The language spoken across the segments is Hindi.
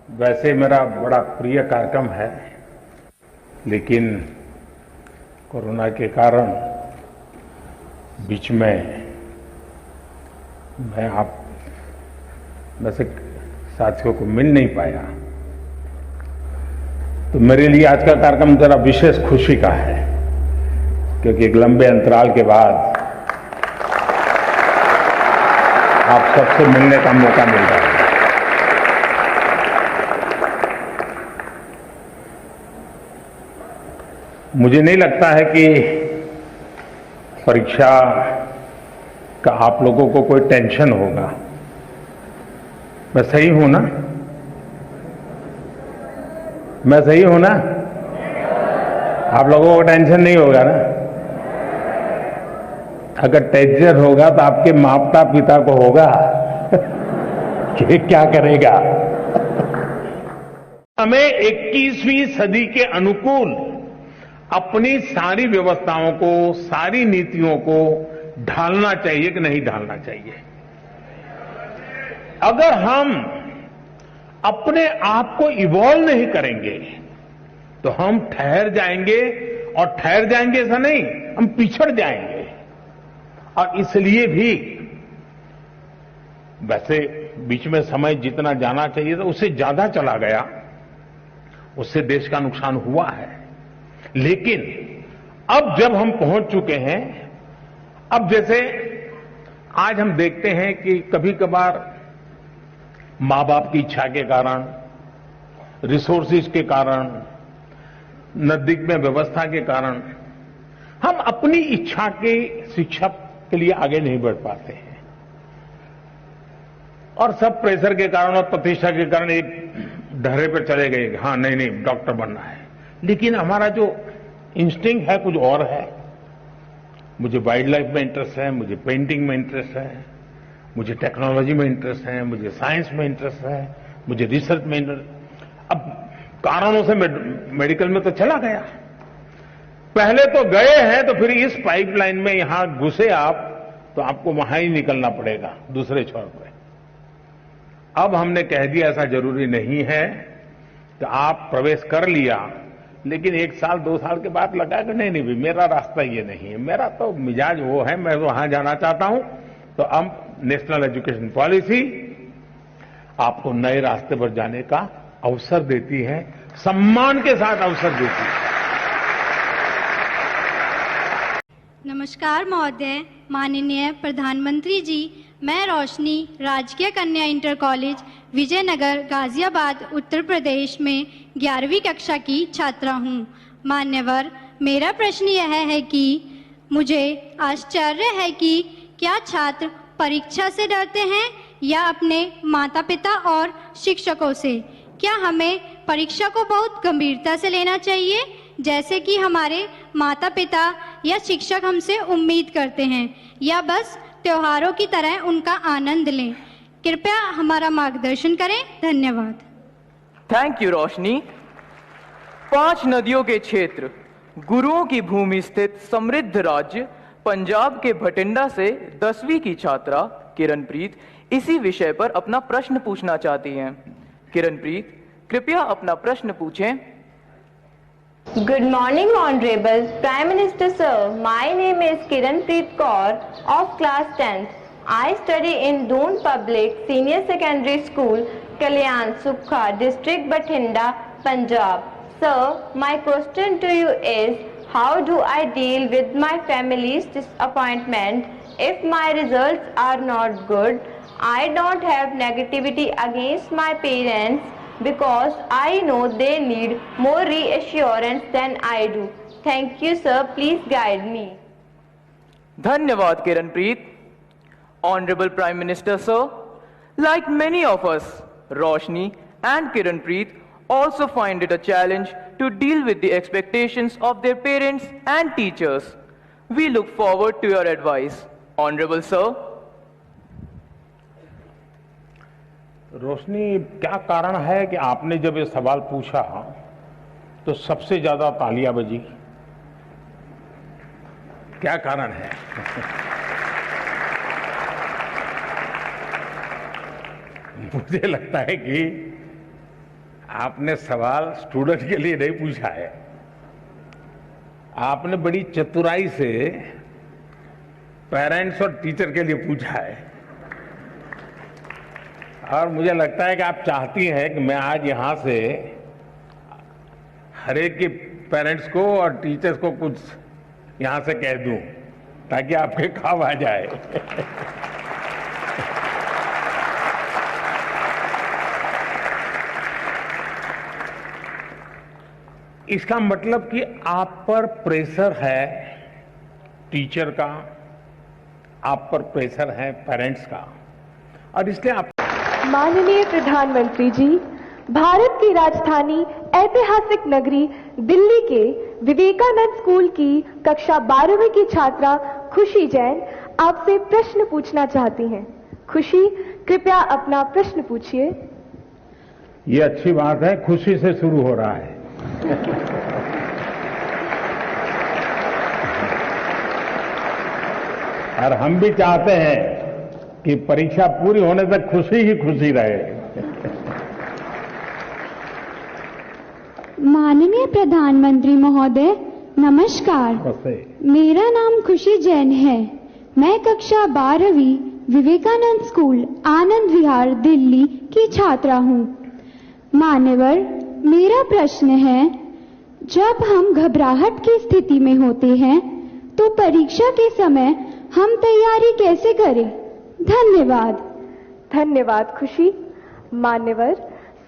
वैसे मेरा बड़ा प्रिय कार्यक्रम है, लेकिन कोरोना के कारण बीच में मैं आप में से साथियों को मिल नहीं पाया, तो मेरे लिए आज का कार्यक्रम जरा विशेष खुशी का है, क्योंकि एक लंबे अंतराल के बाद आप सबसे मिलने का मौका मिल रहा है। मुझे नहीं लगता है कि परीक्षा का आप लोगों को कोई टेंशन होगा। मैं सही हूं ना? मैं सही हूं ना? आप लोगों को टेंशन नहीं होगा ना? अगर टेंशन होगा तो आपके माता पिता को होगा कि क्या करेगा। हमें 21वीं सदी के अनुकूल अपनी सारी व्यवस्थाओं को, सारी नीतियों को ढालना चाहिए कि नहीं ढालना चाहिए। अगर हम अपने आप को इवॉल्व नहीं करेंगे तो हम ठहर जाएंगे, और ठहर जाएंगे ऐसा नहीं, हम पिछड़ जाएंगे। और इसलिए भी वैसे बीच में समय जितना जाना चाहिए था उससे ज्यादा चला गया, उससे देश का नुकसान हुआ है। लेकिन अब जब हम पहुंच चुके हैं, अब जैसे आज हम देखते हैं कि कभी कभार मां बाप की इच्छा के कारण, रिसोर्सेज के कारण, नजदीक में व्यवस्था के कारण हम अपनी इच्छा के शिक्षा के लिए आगे नहीं बढ़ पाते हैं, और सब प्रेशर के कारण और प्रतिष्ठा के कारण एक ढर्रे पर चले गए, हाँ नहीं डॉक्टर बनना है। लेकिन हमारा जो इंस्टिंक्ट है कुछ और है। मुझे वाइल्ड लाइफ में इंटरेस्ट है, मुझे पेंटिंग में इंटरेस्ट है, मुझे टेक्नोलॉजी में इंटरेस्ट है, मुझे साइंस में इंटरेस्ट है, मुझे रिसर्च में इंटरेस्ट। अब कारणों से मेडिकल में तो चला गया, पहले तो गए हैं, तो फिर इस पाइपलाइन में यहां घुसे आप तो आपको वहां ही निकलना पड़ेगा दूसरे छोर पे। अब हमने कह दिया ऐसा जरूरी नहीं है कि आप प्रवेश कर लिया, लेकिन 1 साल 2 साल के बाद लगा कि नहीं भाई मेरा रास्ता ये नहीं है, मेरा तो मिजाज वो है, मैं वहां जाना चाहता हूं। तो अब नेशनल एजुकेशन पॉलिसी आपको नए रास्ते पर जाने का अवसर देती है, सम्मान के साथ अवसर देती है। नमस्कार महोदय, माननीय प्रधानमंत्री जी, मैं रोशनी राजकीय कन्या इंटर कॉलेज विजयनगर गाजियाबाद उत्तर प्रदेश में 11वीं कक्षा की छात्रा हूँ। मान्यवर, मेरा प्रश्न यह है कि मुझे आश्चर्य है कि क्या छात्र परीक्षा से डरते हैं या अपने माता पिता और शिक्षकों से? क्या हमें परीक्षा को बहुत गंभीरता से लेना चाहिए, जैसे कि हमारे माता पिता या शिक्षक हमसे उम्मीद करते हैं, या बस त्योहारों की तरह उनका आनंद लें? कृपया हमारा मार्गदर्शन करें। धन्यवाद। थैंक यू रोशनी। 5 नदियों के क्षेत्र, गुरुओं की भूमि स्थित समृद्ध राज्य पंजाब के भटिंडा से 10वीं की छात्रा किरणप्रीत इसी विषय पर अपना प्रश्न पूछना चाहती हैं। किरणप्रीत, कृपया अपना प्रश्न पूछें। Good morning, Honorable Prime Minister Sir. My name is Kiranpreet Kaur of class 10th. I study in Doon Public Senior Secondary School, Kalyan Sukha, District Bathinda, Punjab. Sir, my question to you is, how do I deal with my family's disappointment if my results are not good? I don't have negativity against my parents, because I know they need more reassurance than I do. Thank you, sir. Please guide me. धन्यवाद Kiranpreet. Honorable Prime Minister Sir, like many of us, Roshni and Kiranpreet also find it a challenge to deal with the expectations of their parents and teachers. We look forward to your advice. Honorable Sir. रोशनी, क्या कारण है कि आपने जब ये सवाल पूछा तो सबसे ज्यादा तालियां बजी? क्या कारण है? मुझे लगता है कि आपने सवाल स्टूडेंट के लिए नहीं पूछा है, आपने बड़ी चतुराई से पेरेंट्स और टीचर के लिए पूछा है। और मुझे लगता है कि आप चाहती हैं कि मैं आज यहां से हर एक के पेरेंट्स को और टीचर्स को कुछ यहां से कह दूं ताकि आपके काम आ जाए। इसका मतलब कि आप पर प्रेशर है टीचर का, आप पर प्रेशर है पेरेंट्स का, और इसलिए आप। माननीय प्रधानमंत्री जी, भारत की राजधानी ऐतिहासिक नगरी दिल्ली के विवेकानंद स्कूल की कक्षा 12वीं की छात्रा खुशी जैन आपसे प्रश्न पूछना चाहती हैं। खुशी, कृपया अपना प्रश्न पूछिए। ये अच्छी बात है, खुशी से शुरू हो रहा है। और हम भी चाहते हैं कि परीक्षा पूरी होने तक खुशी ही खुशी रहे। माननीय प्रधानमंत्री महोदय, नमस्कार। मेरा नाम खुशी जैन है। मैं कक्षा 12वीं विवेकानंद स्कूल आनंद विहार दिल्ली की छात्रा हूँ। मान्यवर, मेरा प्रश्न है, जब हम घबराहट की स्थिति में होते हैं तो परीक्षा के समय हम तैयारी कैसे करें? धन्यवाद। धन्यवाद खुशी। मान्यवर,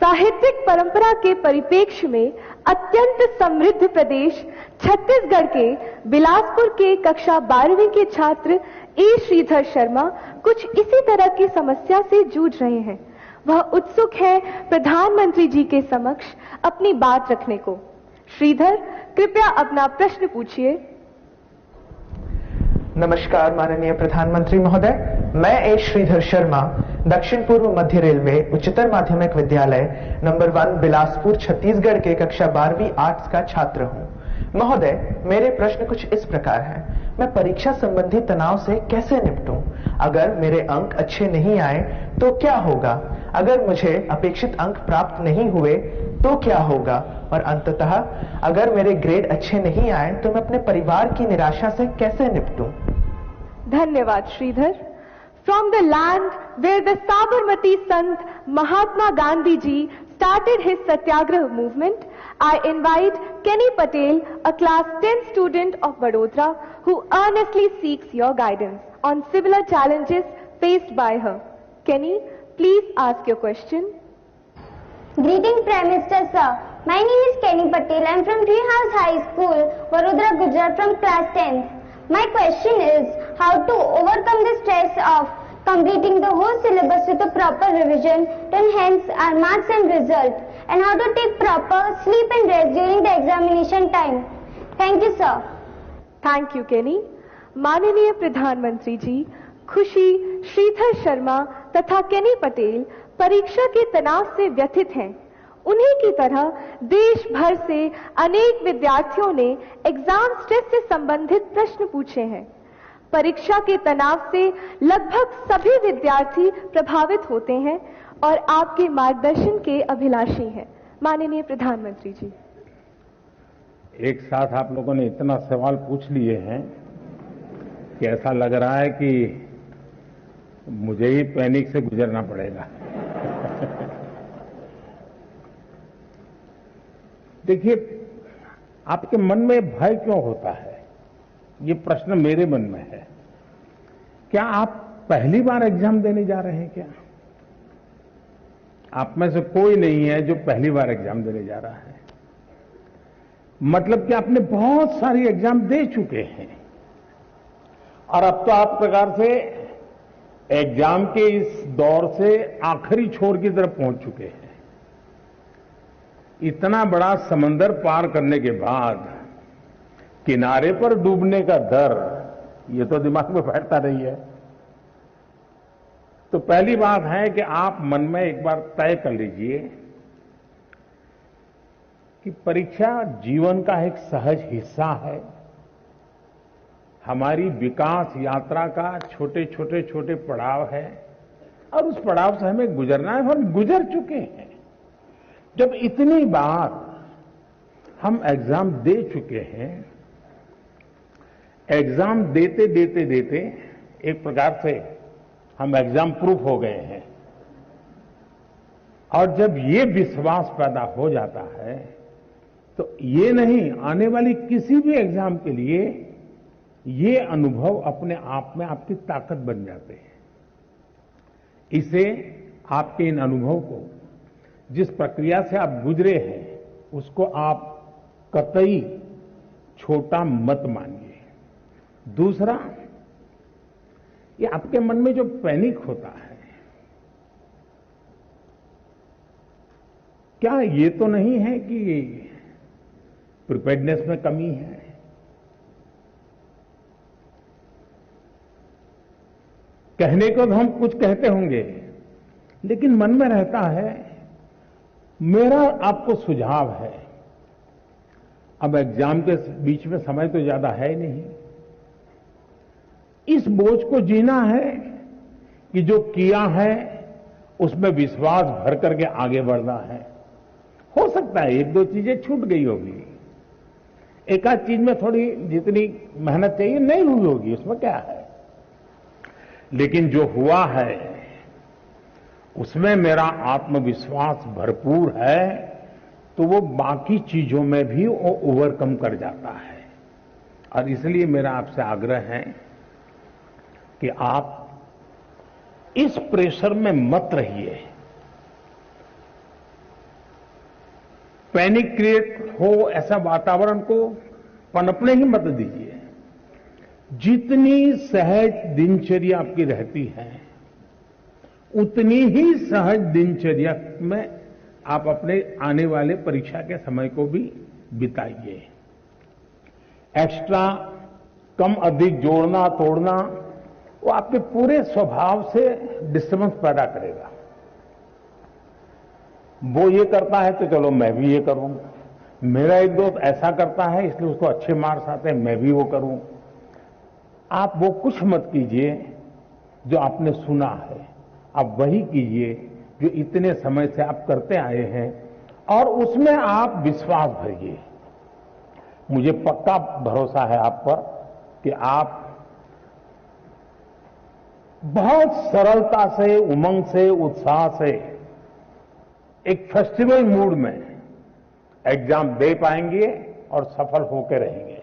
साहित्यिक परंपरा के परिप्रेक्ष्य में अत्यंत समृद्ध प्रदेश छत्तीसगढ़ के बिलासपुर के कक्षा 12वीं के छात्र ए श्रीधर शर्मा कुछ इसी तरह की समस्या से जूझ रहे हैं। वह उत्सुक है प्रधानमंत्री जी के समक्ष अपनी बात रखने को। श्रीधर, कृपया अपना प्रश्न पूछिए। नमस्कार माननीय प्रधानमंत्री महोदय, मैं ए श्रीधर शर्मा दक्षिण पूर्व मध्य रेलवे उच्चतर माध्यमिक विद्यालय नंबर 1 बिलासपुर छत्तीसगढ़ के कक्षा 12वीं आर्ट्स का छात्र हूँ। महोदय, मेरे प्रश्न कुछ इस प्रकार हैं। मैं परीक्षा संबंधी तनाव से कैसे निपटूं? अगर मेरे अंक अच्छे नहीं आए तो क्या होगा? अगर मुझे अपेक्षित अंक प्राप्त नहीं हुए तो क्या होगा? और अंततः अगर मेरे ग्रेड अच्छे नहीं आए तो मैं अपने परिवार की निराशा से कैसे निपटूं? धन्यवाद Shridhar. From the land where the Sabarmati Sant Mahatma Gandhi ji started his Satyagraha movement, I invite Kenny Patel, a class 10 student of Vadodara, who earnestly seeks your guidance on similar challenges faced by her. Kenny, please ask your question. Greeting Prime Minister sir. My name is Kenny Patel. I am from Treehouse High School, Vadodara, Gujarat, from class 10th. My question is how to overcome the stress of completing the whole syllabus with a proper revision to enhance our marks and result, and how to take proper sleep and rest during the examination time. Thank you sir. Thank you Kenny. माननीय प्रधानमंत्री जी, खुशी, श्रीधर शर्मा तथा केनी पटेल परीक्षा के तनाव से व्यथित हैं। उन्हीं की तरह देश भर से अनेक विद्यार्थियों ने एग्जाम स्ट्रेस से संबंधित प्रश्न पूछे हैं। परीक्षा के तनाव से लगभग सभी विद्यार्थी प्रभावित होते हैं और आपके मार्गदर्शन के अभिलाषी हैं। माननीय प्रधानमंत्री जी, एक साथ आप लोगों ने इतना सवाल पूछ लिए हैं कि ऐसा लग रहा है कि मुझे ही पैनिक से गुजरना पड़ेगा। देखिए, आपके मन में भय क्यों होता है, ये प्रश्न मेरे मन में है। क्या आप पहली बार एग्जाम देने जा रहे हैं क्या? आप में से कोई नहीं है जो पहली बार एग्जाम देने जा रहा है। मतलब कि आपने बहुत सारी एग्जाम दे चुके हैं और अब तो आप प्रकार से एग्जाम के इस दौर से आखिरी छोर की तरफ पहुंच चुके हैं। इतना बड़ा समंदर पार करने के बाद किनारे पर डूबने का डर, ये तो दिमाग में बैठता नहीं है। तो पहली बात है कि आप मन में एक बार तय कर लीजिए कि परीक्षा जीवन का एक सहज हिस्सा है। हमारी विकास यात्रा का छोटे छोटे पड़ाव है और उस पड़ाव से हमें गुजरना है। हम गुजर चुके हैं। जब इतनी बार हम एग्जाम दे चुके हैं, एग्जाम देते देते देते एक प्रकार से हम एग्जाम प्रूफ हो गए हैं, और जब ये विश्वास पैदा हो जाता है तो ये नहीं, आने वाली किसी भी एग्जाम के लिए ये अनुभव अपने आप में आपकी ताकत बन जाते हैं। इसे आपके इन अनुभव को, जिस प्रक्रिया से आप गुजरे हैं, उसको आप कतई छोटा मत मानिए। दूसरा, ये आपके मन में जो पैनिक होता है, क्या ये तो नहीं है कि प्रिपेयर्डनेस में कमी है? कहने को तो हम कुछ कहते होंगे, लेकिन मन में रहता है। मेरा आपको सुझाव है, अब एग्जाम के बीच में समय तो ज्यादा है नहीं, इस बोझ को जीना है कि जो किया है उसमें विश्वास भर करके आगे बढ़ना है। हो सकता है एक दो चीजें छूट गई होगी, एक आध चीज में थोड़ी जितनी मेहनत चाहिए नहीं हुई होगी, उसमें क्या है, लेकिन जो हुआ है उसमें मेरा आत्मविश्वास भरपूर है, तो वो बाकी चीजों में भी वो ओवरकम कर जाता है। और इसलिए मेरा आपसे आग्रह है कि आप इस प्रेशर में मत रहिए, पैनिक क्रिएट हो ऐसा वातावरण को पनपने ही मत दीजिए। जितनी सहज दिनचर्या आपकी रहती है, उतनी ही सहज दिनचर्या में आप अपने आने वाले परीक्षा के समय को भी बिताइए। एक्स्ट्रा कम अधिक जोड़ना तोड़ना वो आपके पूरे स्वभाव से डिस्टर्बेंस पैदा करेगा। वो ये करता है तो चलो मैं भी ये करूं, मेरा एक दोस्त ऐसा करता है इसलिए उसको अच्छे मार्क्स आते हैं, मैं भी वो करूं। आप वो कुछ मत कीजिए जो आपने सुना है, आप वही कीजिए जो इतने समय से आप करते आए हैं, और उसमें आप विश्वास भरिए। मुझे पक्का भरोसा है आप पर कि आप बहुत सरलता से, उमंग से, उत्साह से, एक फेस्टिवल मूड में एग्जाम दे पाएंगे और सफल होकर रहेंगे।